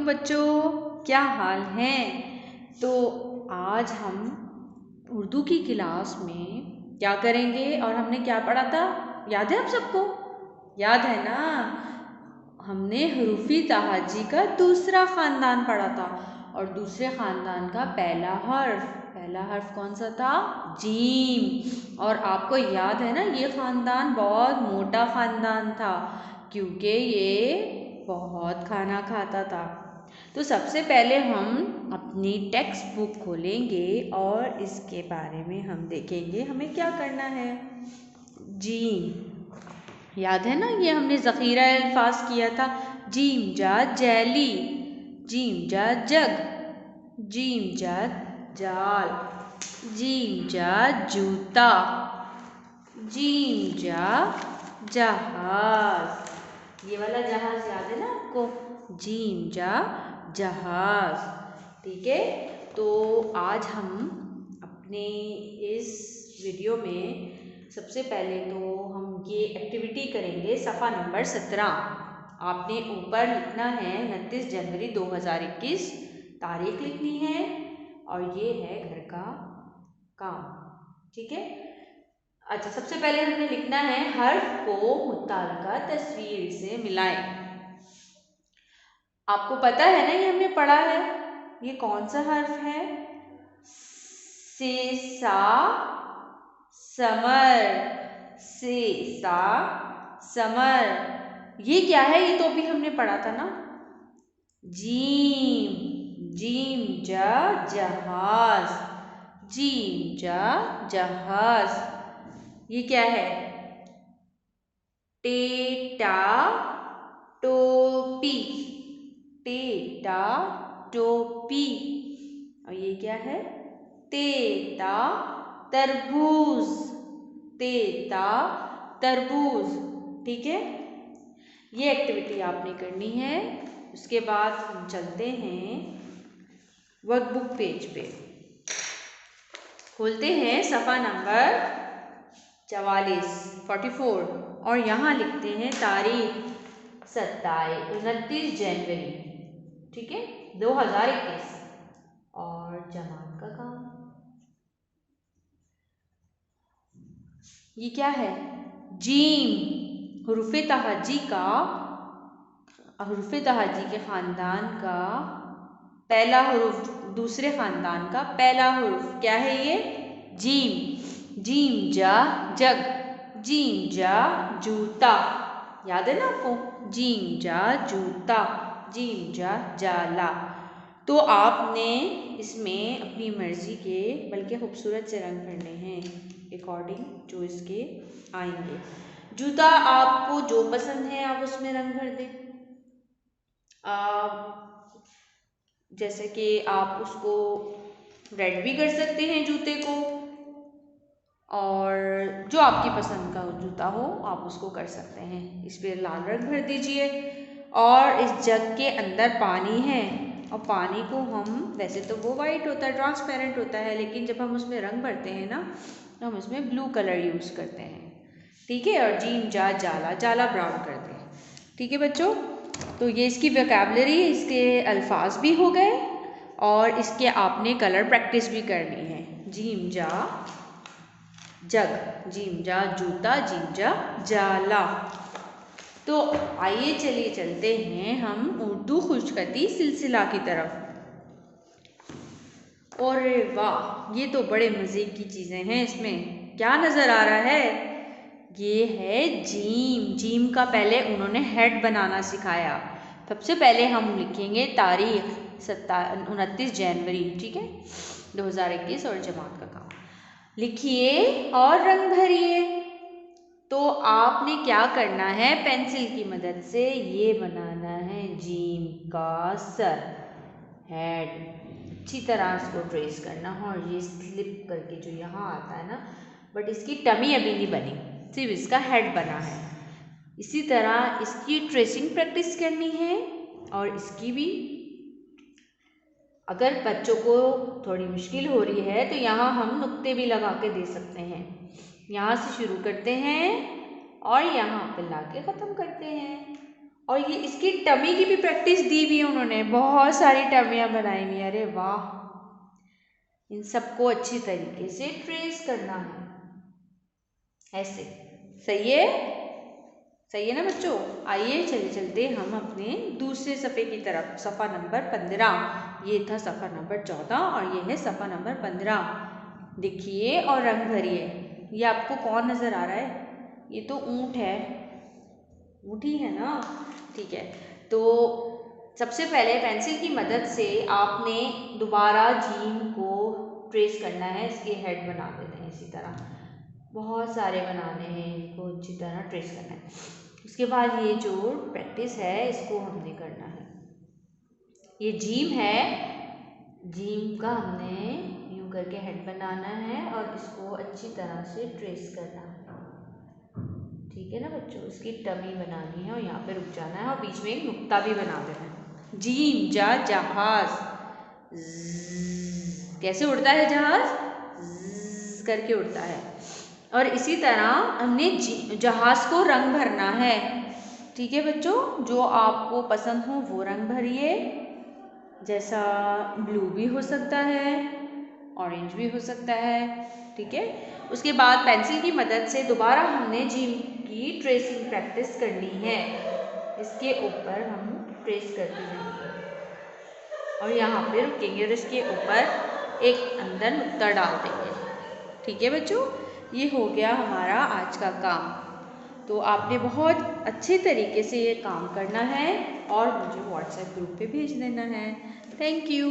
वालेकुम बच्चों, क्या हाल है। तो आज हम उर्दू की क्लास में क्या करेंगे और हमने क्या पढ़ा था, याद है आप सबको? याद है ना? हमने हरूफी तहाजी का दूसरा ख़ानदान पढ़ा था और दूसरे ख़ानदान का पहला हर्फ कौन सा था? जीम। और आपको याद है ना, ये ख़ानदान बहुत मोटा ख़ानदान था क्योंकि ये बहुत खाना खाता था। तो सबसे पहले हम अपनी टेक्स्ट बुक खोलेंगे और इसके बारे में हम देखेंगे हमें क्या करना है। जीम याद है ना, ये हमने ज़ख़ीरा अल्फाज किया था। जीम जा जैली, जीम जा जग, जीम जा जाल, जीम जा जूता, जीम जा जहाज। ये वाला जहाज याद है ना आपको? जीम जा जहाज। ठीक है, तो आज हम अपने इस वीडियो में सबसे पहले तो हम ये एक्टिविटी करेंगे। सफ़ा नंबर 17 आपने ऊपर लिखना है 29 जनवरी 2021 तारीख लिखनी है और ये है घर का काम। ठीक है, अच्छा सबसे पहले हमने लिखना है हर्फ को मुत्तालिका तस्वीर से मिलाएं। आपको पता है ना, ये हमने पढ़ा है, ये कौन सा हर्फ है? से सा समर, से सा समर। ये क्या है? ये तो अभी हमने पढ़ा था ना। जीम, जीम जा जहाज, जीम जा जहाज। ये क्या है? टेटा टोपी, टेटा टोपी। और ये क्या है? तेता तरबूज, तेता तरबूज। ठीक है, ये एक्टिविटी आपने करनी है। उसके बाद हम चलते हैं वर्कबुक पेज पे, खोलते हैं सफ़ा नंबर 44 और यहाँ लिखते हैं तारीख 29 जनवरी, ठीक है, 2021 और जमात का काम। ये क्या है? जीम, हुरूफ़े तहाजी के ख़ानदान का पहला हुरूफ, दूसरे ख़ानदान का पहला हुरूफ क्या है? ये जीम। जीम जा जग, जीम जा जूता, याद है ना आपको? जीम जा जूता, जीम जा जाला। तो आपने इसमें अपनी मर्ज़ी के बल्कि खूबसूरत से रंग भरने हैं अकॉर्डिंग जो इसके आएंगे। जूता आपको जो पसंद है आप उसमें रंग भर दें। जैसे कि आप उसको रेड भी कर सकते हैं जूते को, और जो आपकी पसंद का जूता हो आप उसको कर सकते हैं। इस पर लाल रंग भर दीजिए और इस जग के अंदर पानी है और पानी को हम, वैसे तो वो वाइट होता है, ट्रांसपेरेंट होता है, लेकिन जब हम उसमें रंग भरते हैं ना तो हम उसमें ब्लू कलर यूज़ करते हैं। ठीक है, और जीम जा जाला, जाला ब्राउन कर दें। ठीक है बच्चों, तो ये इसकी वोकैबुलरी, इसके अल्फाज भी हो गए और इसके आपने कलर प्रैक्टिस भी करनी है। जीम जा जग, जीम जा जूता, जीम जा जाला। तो आइए चलिए चलते हैं हम उर्दू खुशखती सिलसिला की तरफ। और वाह, ये तो बड़े मज़े की चीज़ें हैं। इसमें क्या नज़र आ रहा है? ये है जीम। जीम का पहले उन्होंने हेड बनाना सिखाया। सबसे पहले हम लिखेंगे तारीख 29 जनवरी, ठीक है, 2021 और जमात का काम लिखिए और रंग भरिए। तो आपने क्या करना है, पेंसिल की मदद से ये बनाना है जीम का सर, हेड। अच्छी तरह इसको ट्रेस करना है और ये स्लिप करके जो यहाँ आता है ना, बट इसकी टमी अभी नहीं बनी, सिर्फ इसका हेड बना है। इसी तरह इसकी ट्रेसिंग प्रैक्टिस करनी है और इसकी भी। अगर बच्चों को थोड़ी मुश्किल हो रही है तो यहाँ हम नुक्ते भी लगा के दे सकते हैं। यहाँ से शुरू करते हैं और यहाँ पे ला के ख़त्म करते हैं। और ये इसकी टमी की भी प्रैक्टिस दी हुई है उन्होंने, बहुत सारी टमियाँ बनाई हुई। अरे वाह, इन सबको अच्छी तरीके से ट्रेस करना है ऐसे। सही है, सही है ना बच्चों। आइए चलते हम अपने दूसरे सफ़े की तरफ। सफ़ा नंबर 15, ये था सफ़ा नंबर 14 और ये है सफ़ा नंबर 15। देखिए और रंग भरिए। ये आपको कौन नज़र आ रहा है? ये तो ऊँट है, ऊँट ही है ना। ठीक है, तो सबसे पहले पेंसिल की मदद से आपने दोबारा जीम को ट्रेस करना है। इसके हेड बना देने हैं इसी तरह, बहुत सारे बनाने हैं, इनको अच्छी तरह ट्रेस करना है। उसके बाद ये जो प्रैक्टिस है इसको हमने करना है। ये जीम है, जीम का हमने यूँ करके हेड बनाना है और इसको अच्छी तरह से ट्रेस करना है। ठीक है ना बच्चों, इसकी टमी बनानी है और यहाँ पे रुक जाना है और बीच में एक नुक्ता भी बना देना है। जीम जा जहाज, कैसे उड़ता है जहाज? करके उड़ता है। और इसी तरह हमने जहाज को रंग भरना है। ठीक है बच्चों, जो आपको पसंद हो वो रंग भरिए। जैसा ब्लू भी हो सकता है, ऑरेंज भी हो सकता है। ठीक है, उसके बाद पेंसिल की मदद से दोबारा हमने जीम की ट्रेसिंग प्रैक्टिस करनी है। इसके ऊपर हम ट्रेस करते जाएंगे और यहाँ पे रुकेंगे और इसके ऊपर एक अंदर नुक्ता डाल देंगे। ठीक है बच्चों, ये हो गया हमारा आज का काम। तो आपने बहुत अच्छे तरीके से ये काम करना है और मुझे व्हाट्सएप ग्रुप पे भेज देना है। Thank you.